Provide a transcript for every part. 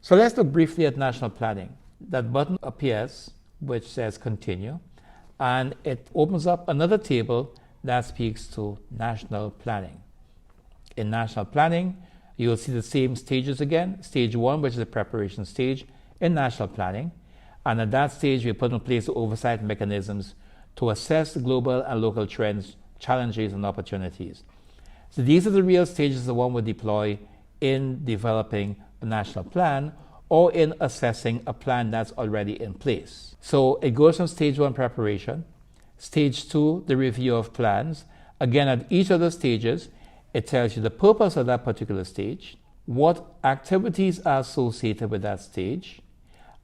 So let's look briefly at national planning. That button appears which says continue, and it opens up another table that speaks to national planning. In national planning, you will see the same stages again. Stage 1, which is the preparation stage in national planning. And at that stage, we put in place the oversight mechanisms to assess the global and local trends, challenges, and opportunities. So these are the real stages that one would deploy in developing a national plan or in assessing a plan that's already in place. So it goes from stage 1, preparation, stage 2, the review of plans. Again, at each of the stages, it tells you the purpose of that particular stage, what activities are associated with that stage,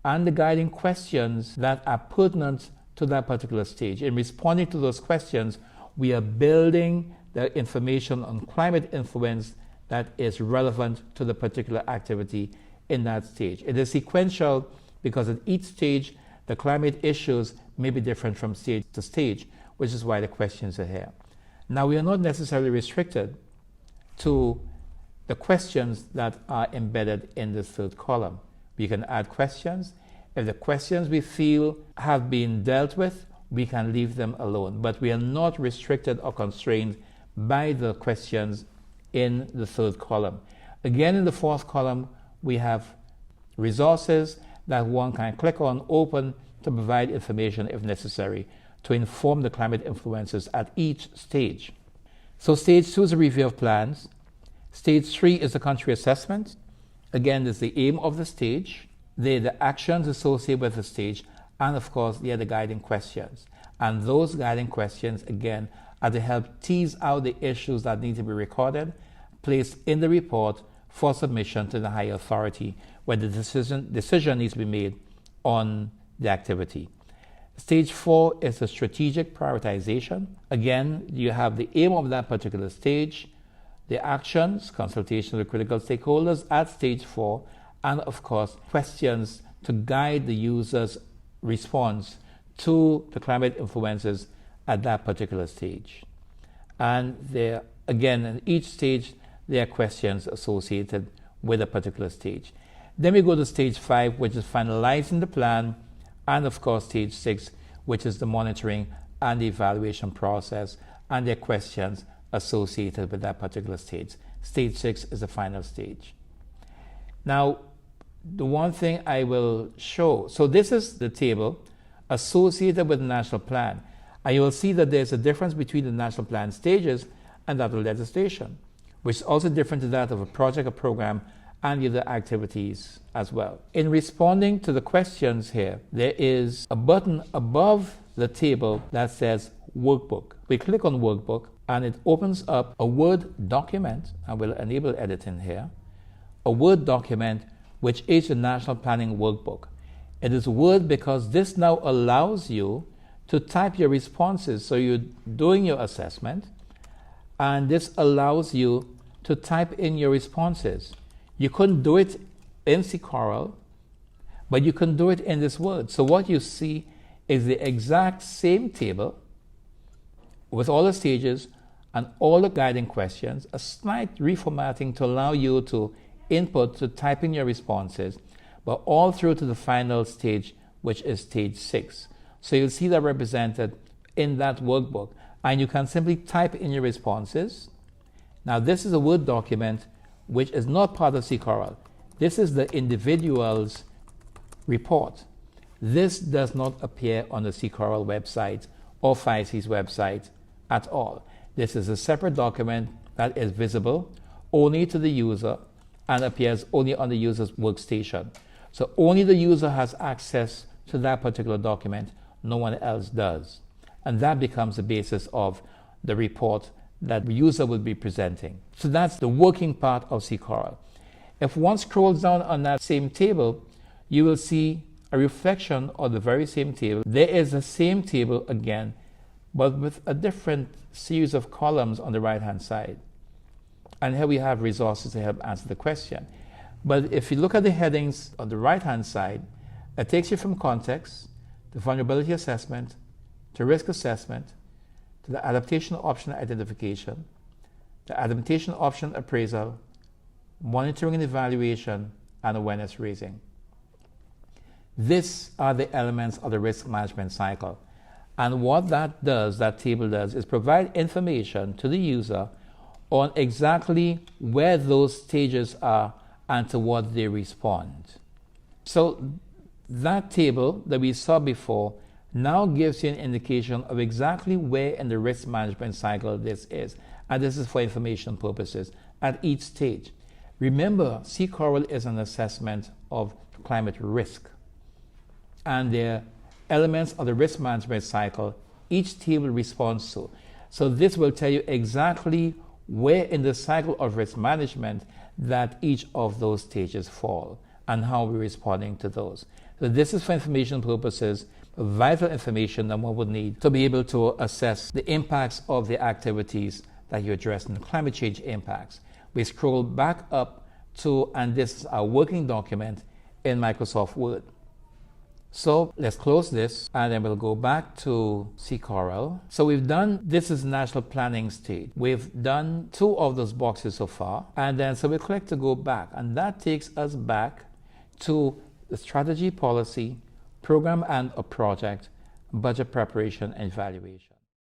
and the guiding questions that are pertinent to that particular stage. In responding to those questions, we are building the information on climate influence that is relevant to the particular activity in that stage. It is sequential because at each stage, the climate issues may be different from stage to stage, which is why the questions are here. Now, we are not necessarily restricted to the questions that are embedded in this third column. We can add questions. If the questions we feel have been dealt with, we can leave them alone. But we are not restricted or constrained by the questions in the third column. Again, in the fourth column, we have resources that one can click on, open, to provide information if necessary to inform the climate influences at each stage. So stage 2 is a review of plans. Stage 3 is the country assessment. Again, there's the aim of the stage, the actions associated with the stage, and of course, the guiding questions. And those guiding questions, again, are to help tease out the issues that need to be recorded, placed in the report for submission to the higher authority, where the decision needs to be made on the activity. Stage 4 is the strategic prioritization. Again, you have the aim of that particular stage, the actions, consultation with critical stakeholders at stage 4, and of course, questions to guide the user's response to the climate influences at that particular stage. And there, again, in each stage, there are questions associated with a particular stage. Then we go to stage 5, which is finalizing the plan, and of course, stage 6, which is the monitoring and the evaluation process, and there are questions associated with that particular stage. Stage 6 is the final stage. Now, the one thing I will show, so this is the table associated with the national plan, and you will see that there's a difference between the national plan stages and that of legislation, which is also different to that of a project or program and the other activities as well. In responding to the questions here, there is a button above the table that says Workbook. We click on Workbook and it opens up a Word document, and we'll enable editing here, a Word document which is a National Planning Workbook. It is Word because this now allows you to type your responses. So you're doing your assessment, and this allows you to type in your responses. You couldn't do it in CCORAL, but you can do it in this Word. So what you see is the exact same table with all the stages and all the guiding questions, a slight reformatting to allow you to input, to type in your responses, but all through to the final stage, which is stage 6. So you'll see that represented in that workbook, and you can simply type in your responses. Now this is a Word document which is not part of CCORAL. This is the individual's report. This does not appear on the CCORAL website or FICE's website at all. This is a separate document that is visible only to the user and appears only on the user's workstation. So only the user has access to that particular document, no one else does. And that becomes the basis of the report that the user will be presenting. So that's the working part of CCORAL. If one scrolls down on that same table, you will see a reflection of the very same table. There is the same table again, but with a different series of columns on the right-hand side. And here we have resources to help answer the question. But if you look at the headings on the right-hand side, it takes you from context, to vulnerability assessment, to risk assessment, to the adaptation option identification, the adaptation option appraisal, monitoring and evaluation, and awareness raising. These are the elements of the risk management cycle. And what that does, that table does, is provide information to the user on exactly where those stages are and to what they respond. So that table that we saw before now gives you an indication of exactly where in the risk management cycle this is. And this is for information purposes at each stage. Remember, CCORAL is an assessment of climate risk. And there are elements of the risk management cycle each table responds to. So this will tell you exactly where in the cycle of risk management that each of those stages fall and how we're responding to those. So this is for information purposes, vital information that one would need to be able to assess the impacts of the activities that you address in the climate change impacts. We scroll back up to, and this is our working document in Microsoft Word. So let's close this and then we'll go back to CCORAL. So we've done, this is national planning stage. We've done 2 of those boxes so far. And then so we click to go back, and that takes us back to the strategy, policy, program and a project, budget preparation and evaluation.